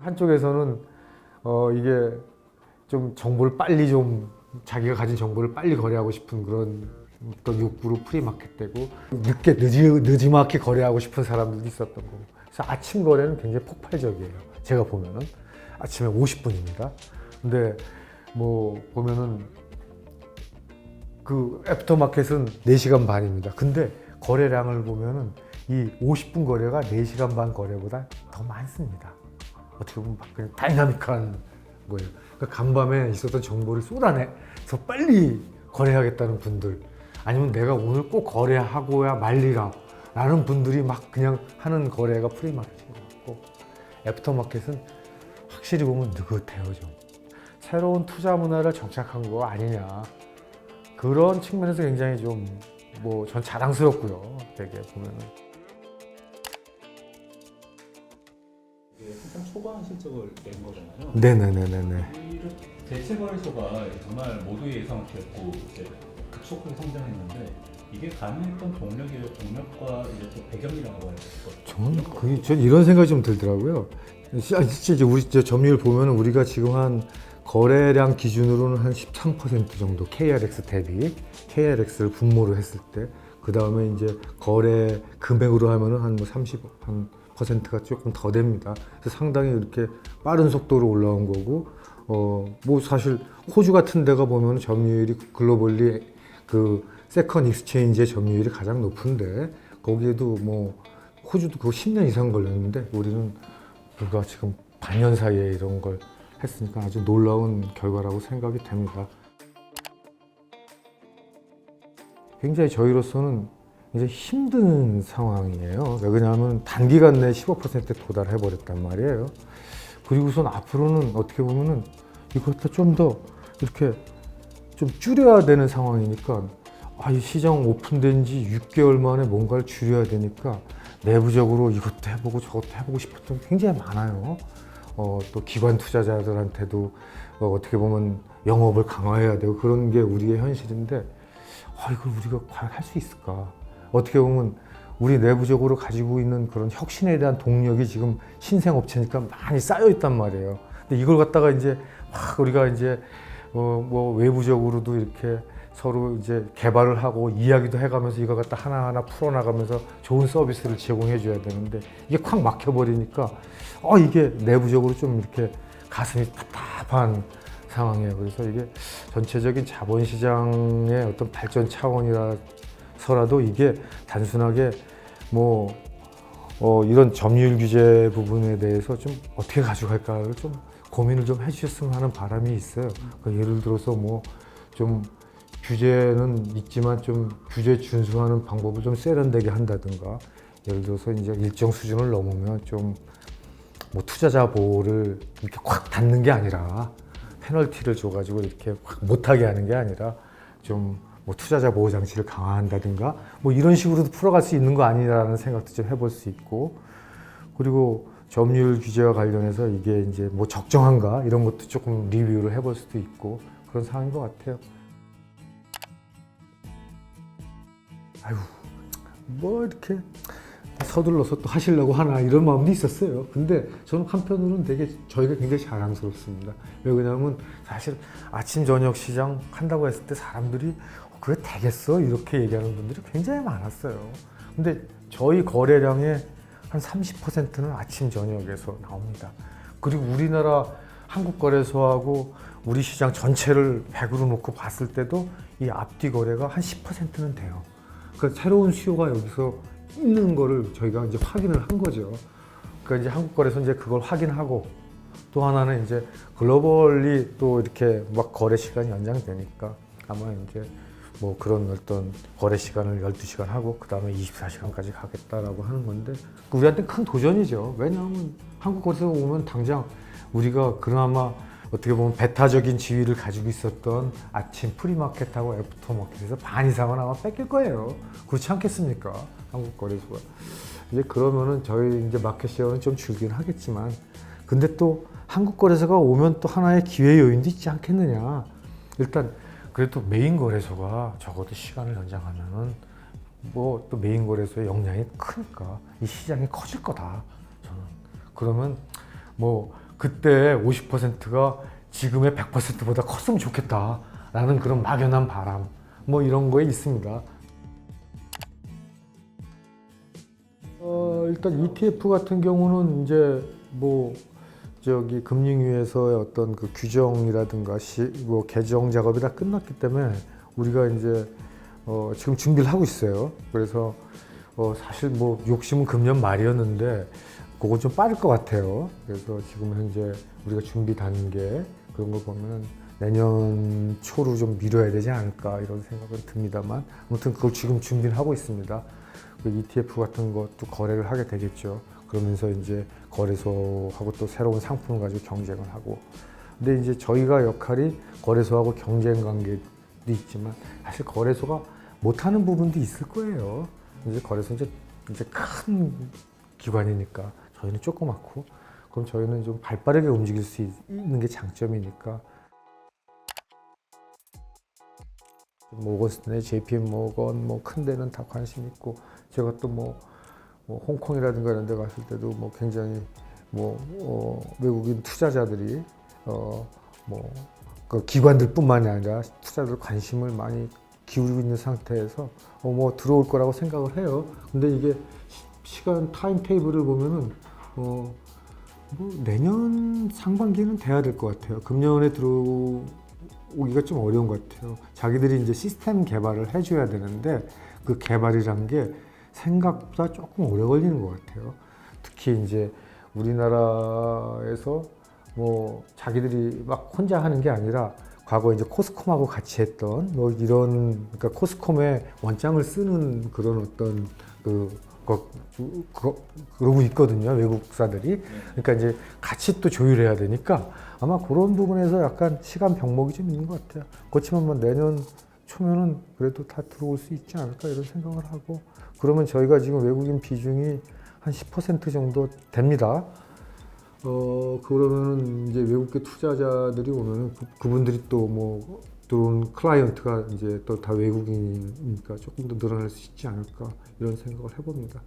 한쪽에서는 이게 좀 정보를 빨리 좀 자기가 가진 정보를 빨리 거래하고 싶은 그런 어떤 욕구로 프리마켓되고 늦지막히 거래하고 싶은 사람들도 있었던 거고. 그래서 아침 거래는 굉장히 폭발적이에요. 제가 보면은 아침에 50분입니다. 근데 뭐 보면은 그 애프터마켓은 4시간 반입니다. 근데 거래량을 보면은 이 50분 거래가 4시간 반 거래보다 더 많습니다. 어떻게 보면 그냥 다이나믹한 거예요. 그러니까 간밤에 있었던 정보를 쏟아내서 빨리 거래하겠다는 분들, 아니면 내가 오늘 꼭 거래하고야 말리라 라는 분들이 막 그냥 하는 거래가 프리마켓인 것 같고, 애프터마켓은 확실히 보면 느긋해요. 좀 새로운 투자 문화를 정착한 거 아니냐, 그런 측면에서 굉장히 좀 뭐 전 자랑스럽고요. 되게 보면은 이게 한참 초반 실적을 낸 거잖아요. 네네네네네. 이런 대체 거래소가 정말 모두의 예상을 깼고 이제 급속하게 성장했는데 이게 가능했던 동력과 이제 또 배경이라고 해야 될까요? 전 이런 생각이 좀 들더라고요. 실제 이제 우리 점유율 보면 우리가 지금 한 거래량 기준으로는 한 13% 정도 KRX 대비, KRX를 분모를 했을 때, 그 다음에 이제 거래 금액으로 하면은 한 뭐 30%가 조금 더 됩니다. 그래서 상당히 이렇게 빠른 속도로 올라온 거고, 뭐 사실 호주 같은 데가 보면 점유율이 글로벌리 그 세컨 익스체인지의 점유율이 가장 높은데, 거기에도 뭐 호주도 그거 10년 이상 걸렸는데 우리는 불과 지금 반년 사이에 이런 걸 했으니까 아주 놀라운 결과라고 생각이 됩니다. 굉장히 저희로서는 이제 힘든 상황이에요. 왜냐하면 단기간 내에 15%에 도달해 버렸단 말이에요. 그리고선 앞으로는 어떻게 보면은 이것도 좀 더 이렇게 좀 줄여야 되는 상황이니까, 이 시장 오픈된 지 6개월 만에 뭔가를 줄여야 되니까 내부적으로 이것도 해보고 저것도 해보고 싶었던 게 굉장히 많아요. 또 기관 투자자들한테도 어떻게 보면 영업을 강화해야 되고 그런 게 우리의 현실인데, 이걸 우리가 과연 할 수 있을까? 어떻게 보면 우리 내부적으로 가지고 있는 그런 혁신에 대한 동력이 지금 신생업체니까 많이 쌓여 있단 말이에요. 근데 이걸 갖다가 이제 막 우리가 이제 뭐 외부적으로도 이렇게 서로 이제 개발을 하고 이야기도 해가면서 이걸 갖다 하나하나 풀어나가면서 좋은 서비스를 제공해 줘야 되는데, 이게 콱 막혀버리니까 이게 내부적으로 좀 이렇게 가슴이 답답한 상황이에요. 그래서 이게 전체적인 자본시장의 어떤 발전 차원이라서라도 이게 단순하게 뭐 이런 점유율 규제 부분에 대해서 좀 어떻게 가져갈까를 좀 고민을 좀 해주셨으면 하는 바람이 있어요. 그러니까 예를 들어서 뭐 좀 규제는 있지만 좀 규제 준수하는 방법을 좀 세련되게 한다든가, 예를 들어서 이제 일정 수준을 넘으면 좀 뭐 투자자 보호를 이렇게 콱 닫는 게 아니라 페널티를 줘가지고 이렇게 확 못하게 하는 게 아니라 좀 뭐 투자자 보호 장치를 강화한다든가 뭐 이런 식으로도 풀어갈 수 있는 거 아니라는 생각도 좀 해볼 수 있고, 그리고 점유율 규제와 관련해서 이게 이제 뭐 적정한가 이런 것도 조금 리뷰를 해볼 수도 있고 그런 상황인 것 같아요. 아유, 뭐 이렇게 서둘러서 또 하시려고 하나 이런 마음도 있었어요. 근데 저는 한편으로는 되게 저희가 굉장히 자랑스럽습니다. 왜 그러냐면 사실 아침 저녁 시장 한다고 했을 때 사람들이 그게 되겠어? 이렇게 얘기하는 분들이 굉장히 많았어요. 근데 저희 거래량의 한 30%는 아침 저녁에서 나옵니다. 그리고 우리나라 한국거래소하고 우리 시장 전체를 100으로 놓고 봤을 때도 이 앞뒤 거래가 한 10%는 돼요. 그러니까 새로운 수요가 여기서 있는 거를 저희가 이제 확인을 한 거죠. 그러니까 이제 한국거래소 이제 그걸 확인하고, 또 하나는 이제 글로벌리 또 이렇게 막 거래 시간이 연장되니까 아마 이제 뭐 그런 어떤 거래 시간을 12시간 하고 그 다음에 24시간까지 가겠다라고 하는 건데, 우리한테 큰 도전이죠. 왜냐하면 한국거래소 오면 당장 우리가 그나마 어떻게 보면 배타적인 지위를 가지고 있었던 아침 프리마켓하고 애프터마켓에서 반 이상은 아마 뺏길 거예요. 그렇지 않겠습니까? 한국거래소가. 이제 그러면은 저희 이제 마켓시어는 좀 줄긴 하겠지만, 근데 또 한국거래소가 오면 또 하나의 기회 요인도 있지 않겠느냐. 일단 그래도 메인 거래소가 적어도 시간을 연장하면은 뭐 또 메인 거래소의 역량이 크니까 이 시장이 커질 거다. 저는 그러면 뭐 그때 50%가 지금의 100%보다 컸으면 좋겠다라는 그런 막연한 바람 뭐 이런 거에 있습니다. 일단 ETF 같은 경우는 이제 뭐 저기 금융위에서의 어떤 그 규정이라든가 뭐 개정 작업이 다 끝났기 때문에 우리가 이제 지금 준비를 하고 있어요. 그래서 사실 뭐 욕심은 금년 말이었는데 그거 좀 빠를 것 같아요. 그래서 지금 현재 우리가 준비 단계 그런 거 보면 내년 초로 좀 미뤄야 되지 않을까 이런 생각은 듭니다만 아무튼 그걸 지금 준비를 하고 있습니다. 그 ETF 같은 것도 거래를 하게 되겠죠. 그러면서 이제 거래소하고 또 새로운 상품을 가지고 경쟁을 하고. 근데 이제 저희가 역할이 거래소하고 경쟁 관계도 있지만 사실 거래소가 못하는 부분도 있을 거예요. 이제 거래소 이제 큰 기관이니까 저희는 조그맣고 그럼 저희는 좀 발빠르게 움직일 수 있는 게 장점이니까. 모건스탠리, JP 모건 뭐 큰 데는 다 관심 있고 제가 또 뭐 홍콩이라든가 이런 데 갔을 때도 뭐 굉장히 외국인 투자자들이 그 기관들뿐만이 아니라 투자자들 관심을 많이 기울이고 있는 상태에서 뭐 들어올 거라고 생각을 해요. 근데 이게 시간 타임 테이블을 보면은 뭐 내년 상반기는 돼야 될 것 같아요. 금년에 들어오기가 좀 어려운 것 같아요. 자기들이 이제 시스템 개발을 해줘야 되는데 그 개발이란 게 생각보다 조금 오래 걸리는 것 같아요. 특히 이제 우리나라에서 뭐 자기들이 막 혼자 하는 게 아니라 과거에 이제 코스콤하고 같이 했던 뭐 이런 그러니까 코스콤의 원장을 쓰는 그런 어떤 그러고 있거든요, 외국사들이. 그러니까 이제 같이 또 조율해야 되니까 아마 그런 부분에서 약간 시간 병목이 좀 있는 것 같아요. 그렇지만 뭐 내년 초면은 그래도 다 들어올 수 있지 않을까 이런 생각을 하고 그러면 저희가 지금 외국인 비중이 한 10% 정도 됩니다. 그러면은 이제 외국계 투자자들이 오면은 그분들이 또 뭐 들어온 클라이언트가 이제 또 다 외국인이니까 조금 더 늘어날 수 있지 않을까 이런 생각을 해봅니다.